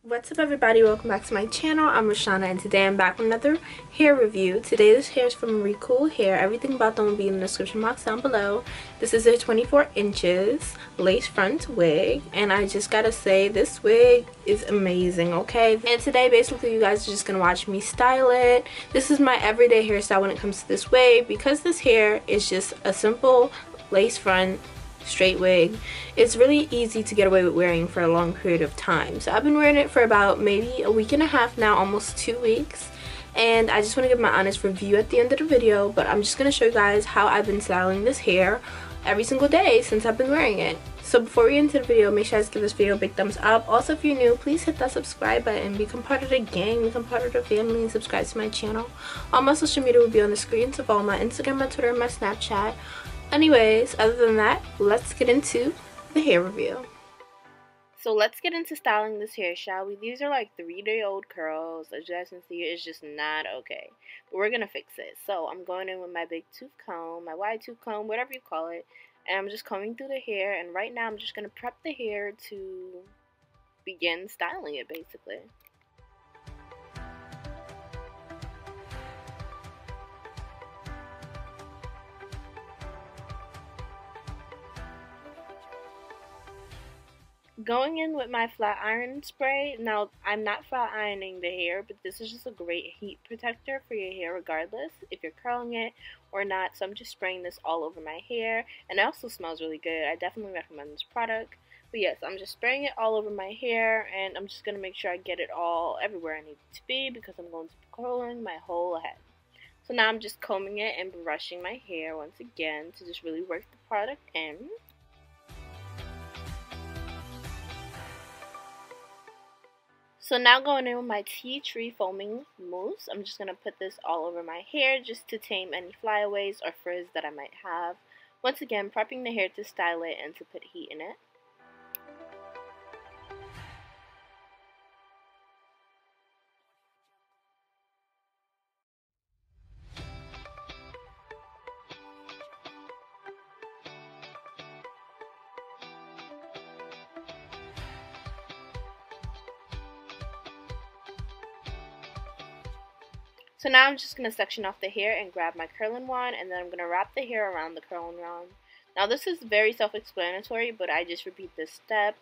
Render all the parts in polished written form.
What's up everybody, welcome back to my channel. I'm Roshana and today I'm back with another hair review. Today this hair is from Recool Hair. Everything about them will be in the description box down below. This is a 24 inches lace front wig and I just gotta say this wig is amazing, okay? And today basically you guys are just gonna watch me style it. This is my everyday hairstyle when it comes to this wig because this hair is just a simple lace front straight wig. It's really easy to get away with wearing for a long period of time. So I've been wearing it for about maybe a week and a half now, almost 2 weeks. And I just want to give my honest review at the end of the video, but I'm just going to show you guys how I've been styling this hair every single day since I've been wearing it. So before we get into the video, make sure you guys give this video a big thumbs up. Also, if you're new, please hit that subscribe button, become part of the gang, become part of the family, and subscribe to my channel. All my social media will be on the screen, so follow my Instagram, my Twitter, and my Snapchat. Anyways, other than that, let's get into the hair review. So let's get into styling this hair, shall we? These are like 3-day-old curls. As you guys can see, it's just not okay. But we're going to fix it. So I'm going in with my big tooth comb, my wide tooth comb, whatever you call it. And I'm just combing through the hair. And right now I'm just going to prep the hair to begin styling it, basically. Going in with my flat iron spray. Now, I'm not flat ironing the hair, but this is just a great heat protector for your hair regardless if you're curling it or not. So I'm just spraying this all over my hair, and it also smells really good. I definitely recommend this product. But yes, I'm just spraying it all over my hair, and I'm just going to make sure I get it all everywhere I need it to be because I'm going to be curling my whole head. So now I'm just combing it and brushing my hair once again to just really work the product in. So now going in with my tea tree foaming mousse, I'm just going to put this all over my hair just to tame any flyaways or frizz that I might have. Once again, prepping the hair to style it and to put heat in it. So now I'm just going to section off the hair and grab my curling wand, and then I'm going to wrap the hair around the curling wand. Now this is very self-explanatory, but I just repeat this step.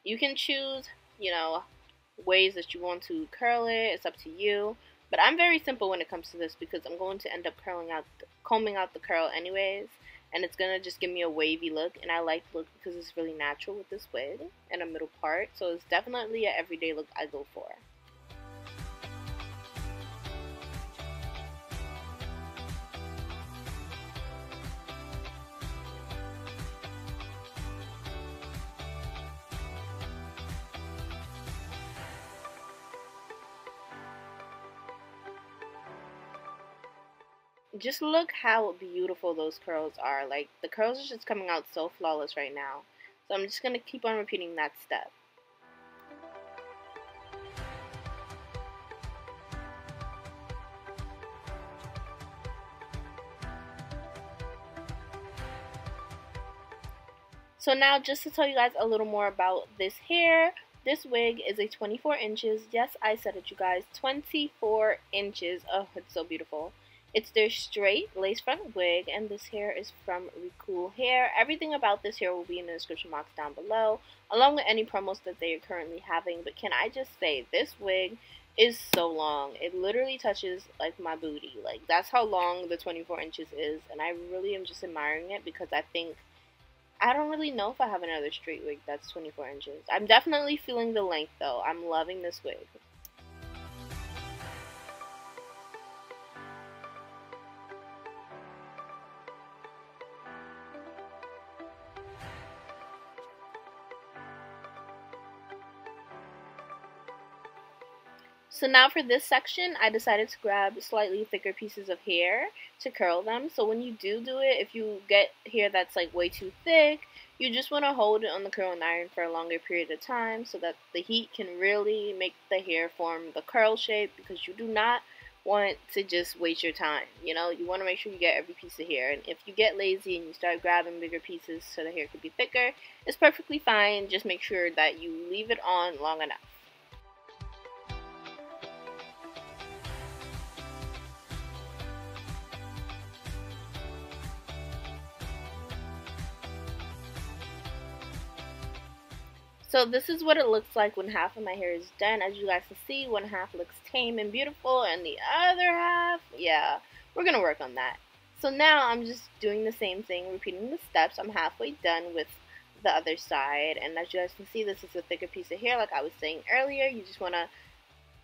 You can choose, ways that you want to curl it. It's up to you. But I'm very simple when it comes to this because I'm going to end up combing out the curl anyways. And it's going to just give me a wavy look, and I like the look because it's really natural with this wig and a middle part. So it's definitely an everyday look I go for. Just look how beautiful those curls are. Like, the curls are just coming out so flawless right now. So I'm just going to keep on repeating that step. So now just to tell you guys a little more about this hair. This wig is a 24 inches. Yes, I said it, you guys. 24 inches. Oh, it's so beautiful. It's their straight lace front wig, and this hair is from Recool Hair. Everything about this hair will be in the description box down below, along with any promos that they are currently having. But can I just say, this wig is so long. It literally touches, like, my booty. Like, that's how long the 24 inches is, and I really am just admiring it because I don't really know if I have another straight wig that's 24 inches. I'm definitely feeling the length, though. I'm loving this wig. So now for this section, I decided to grab slightly thicker pieces of hair to curl them. So when you do it, if you get hair that's like way too thick, you just want to hold it on the curling iron for a longer period of time so that the heat can really make the hair form the curl shape, because you do not want to just waste your time. You want to make sure you get every piece of hair. And if you get lazy and you start grabbing bigger pieces so the hair could be thicker, it's perfectly fine. Just make sure that you leave it on long enough. So this is what it looks like when half of my hair is done. As you guys can see, one half looks tame and beautiful, and the other half, yeah, we're gonna work on that. So now I'm just doing the same thing, repeating the steps. I'm halfway done with the other side, and as you guys can see, this is a thicker piece of hair. Like I was saying earlier, you just want to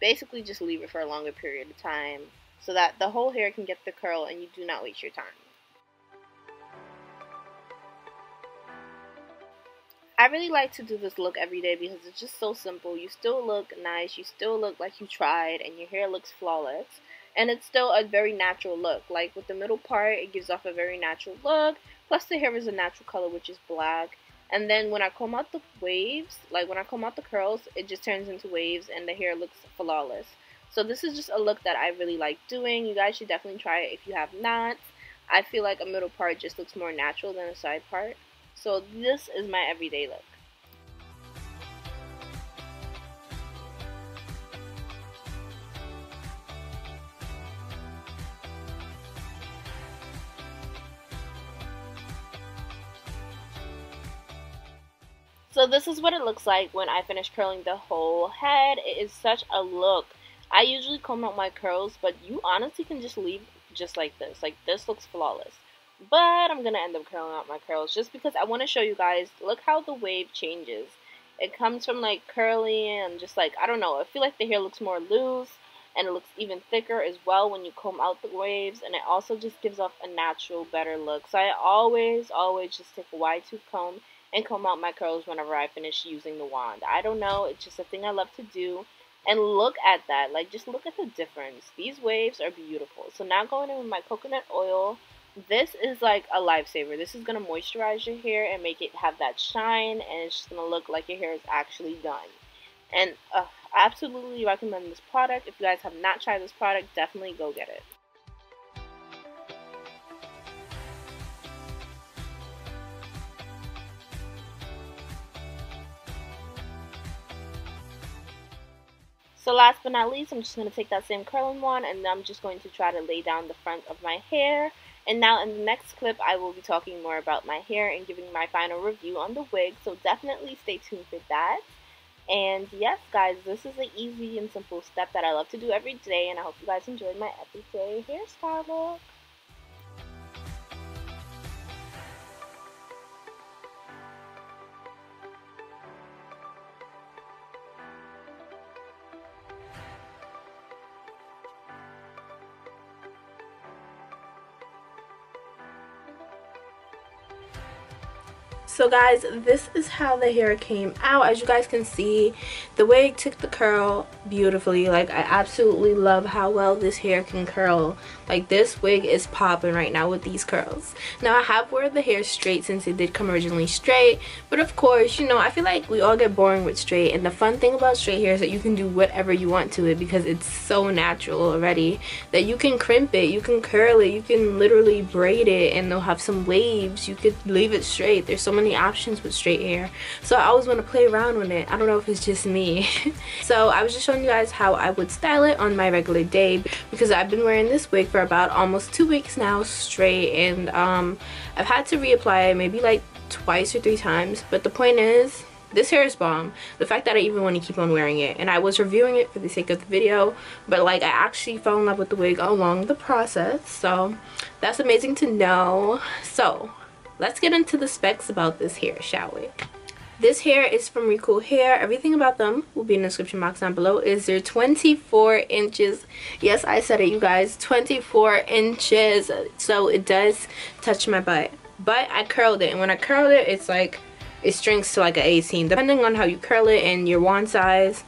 basically just leave it for a longer period of time so that the whole hair can get the curl and you do not waste your time. I really like to do this look every day because it's just so simple. You still look nice, you still look like you tried, and your hair looks flawless. And it's still a very natural look. Like with the middle part, it gives off a very natural look. Plus the hair is a natural color, which is black. And then when I comb out the waves, like when I comb out the curls, it just turns into waves and the hair looks flawless. So this is just a look that I really like doing. You guys should definitely try it if you have not. I feel like a middle part just looks more natural than a side part. So this is my everyday look. So this is what it looks like when I finish curling the whole head. It is such a look. I usually comb out my curls, but you honestly can just leave just like this. Like this looks flawless. But I'm going to end up curling out my curls just because I want to show you guys, look how the wave changes. It comes from like curly and just like, I don't know, I feel like the hair looks more loose and it looks even thicker as well when you comb out the waves, and it also just gives off a natural, better look. So I always just take a wide tooth comb and comb out my curls whenever I finish using the wand. I don't know, it's just a thing I love to do. And look at that, like just look at the difference. These waves are beautiful. So now going in with my coconut oil. This is like a lifesaver. This is going to moisturize your hair and make it have that shine, and it's just going to look like your hair is actually done. And I absolutely recommend this product. If you guys have not tried this product, definitely go get it. So last but not least, I'm just going to take that same curling wand and I'm just going to try to lay down the front of my hair. And now in the next clip, I will be talking more about my hair and giving my final review on the wig. So definitely stay tuned for that. And yes, guys, this is an easy and simple step that I love to do every day. And I hope you guys enjoyed my everyday hairstyle look. So guys, this is how the hair came out. As you guys can see, the wig took the curl beautifully. Like, I absolutely love how well this hair can curl. Like, this wig is popping right now with these curls. Now, I have wore the hair straight since it did come originally straight. But of course, you know, I feel like we all get boring with straight. And the fun thing about straight hair is that you can do whatever you want to it because it's so natural already that you can crimp it, you can curl it, you can literally braid it, and they'll have some waves. You could leave it straight. There's so many options with straight hair, so I always want to play around with it. I don't know if it's just me. So I was just showing you guys how I would style it on my regular day because I've been wearing this wig for about almost 2 weeks now straight, and I've had to reapply it maybe like twice or 3 times, but the point is, this hair is bomb. The fact that I even want to keep on wearing it, and I was reviewing it for the sake of the video, but like I actually fell in love with the wig along the process, so that's amazing to know. So let's get into the specs about this hair, shall we? This hair is from Recool Hair. Everything about them will be in the description box down below. Is they're 24 inches. Yes, I said it, you guys. 24 inches. So it does touch my butt. But I curled it, and when I curled it, it's like it strings to like an 18, depending on how you curl it and your wand size.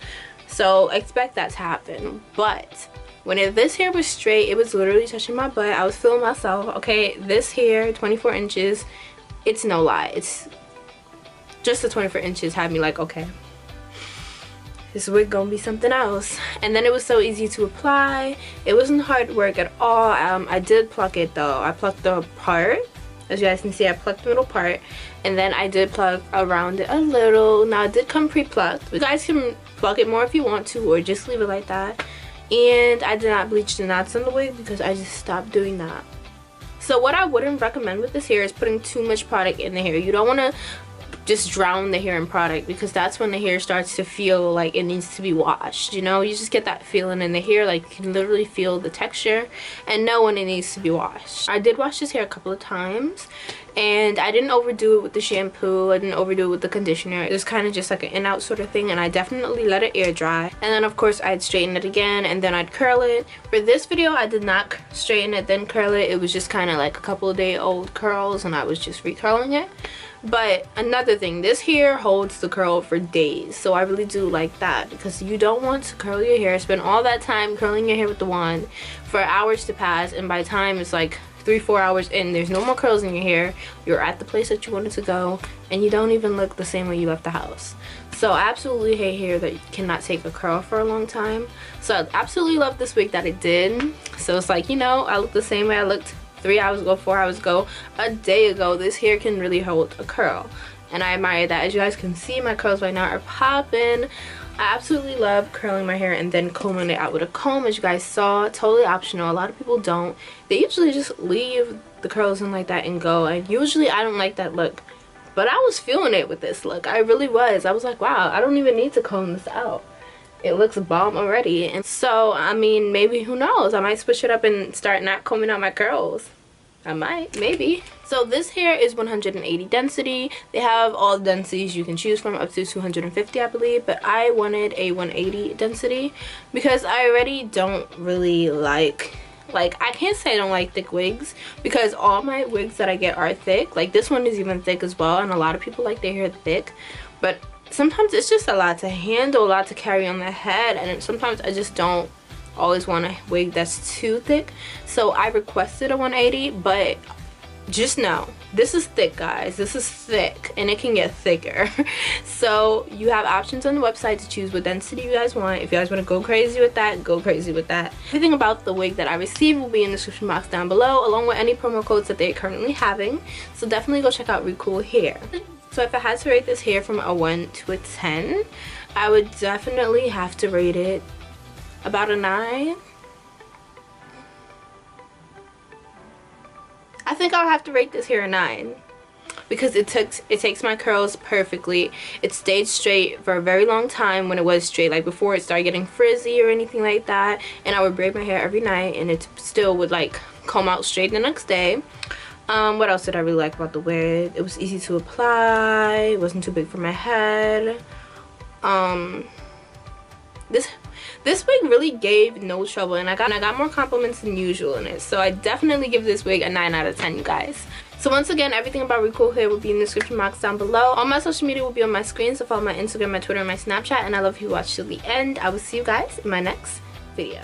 So expect that to happen. But when this hair was straight, it was literally touching my butt. I was feeling myself. Okay, this hair, 24 inches, it's no lie. It's just the 24 inches had me like, okay, this wig gonna be something else. And then it was so easy to apply. It wasn't hard work at all. I did pluck it though. I plucked the part. As you guys can see, I plucked the middle part, and then I did pluck around it a little. Now it did come pre-plucked. You guys can pluck it more if you want to, or just leave it like that. And I did not bleach the knots on the wig because I just stopped doing that. So what I wouldn't recommend with this hair is putting too much product in the hair. You don't want to just drown the hair in product, because that's when the hair starts to feel like it needs to be washed. You know, you just get that feeling in the hair, like you can literally feel the texture and know when it needs to be washed. I did wash this hair a couple of times, and I didn't overdo it with the shampoo. I didn't overdo it with the conditioner. It was kind of just like an in-out sort of thing, and I definitely let it air dry. And then of course I'd straighten it again, and then I'd curl it. For this video I did not straighten it then curl it. It was just kind of like a couple of day old curls, and I was just recurling it. But another thing, this hair holds the curl for days, so I really do like that, because you don't want to curl your hair, spend all that time curling your hair with the wand for hours to pass, and by the time it's like 3-4 hours in, there's no more curls in your hair, you're at the place that you wanted to go, and you don't even look the same way you left the house. So I absolutely hate hair that cannot take a curl for a long time. So I absolutely love this wig that it did. So it's like, you know, I look the same way I looked 3 hours ago, 4 hours ago, a day ago. This hair can really hold a curl, and I admire that. As you guys can see, my curls right now are popping. I absolutely love curling my hair and then combing it out with a comb, as you guys saw. Totally optional. A lot of people don't. They usually just leave the curls in like that and go, and usually I don't like that look, but I was feeling it with this look. I really was. I was like, wow, I don't even need to comb this out. It looks bomb already. And so, I mean, maybe, who knows, I might switch it up and start not combing out my curls. I might, maybe. So this hair is 180 density. They have all the densities you can choose from, up to 250 I believe, but I wanted a 180 density because I already don't really like I can't say I don't like thick wigs, because all my wigs that I get are thick. Like this one is even thick as well, and a lot of people like their hair thick, but sometimes it's just a lot to handle, a lot to carry on the head, and sometimes I just don't always want a wig that's too thick. So I requested a 180, but just know this is thick, guys. This is thick, and it can get thicker. So you have options on the website to choose what density you guys want. If you guys want to go crazy with that, go crazy with that. Everything about the wig that I received will be in the description box down below, along with any promo codes that they're currently having. So definitely go check out Recool Hair. So if I had to rate this hair from a 1 to a 10, I would definitely have to rate it about a 9. I think I'll have to rate this hair a 9, because it takes my curls perfectly. It stayed straight for a very long time when it was straight, like before it started getting frizzy or anything like that, and I would braid my hair every night and it still would like comb out straight the next day. What else did I really like about the wig? It was easy to apply, it wasn't too big for my head. This wig really gave no trouble, and I got more compliments than usual in it. So I definitely give this wig a 9 out of 10, you guys. So once again, everything about Recool Hair will be in the description box down below. All my social media will be on my screen, so follow my Instagram, my Twitter, and my Snapchat. And I love you who watched till the end. I will see you guys in my next video.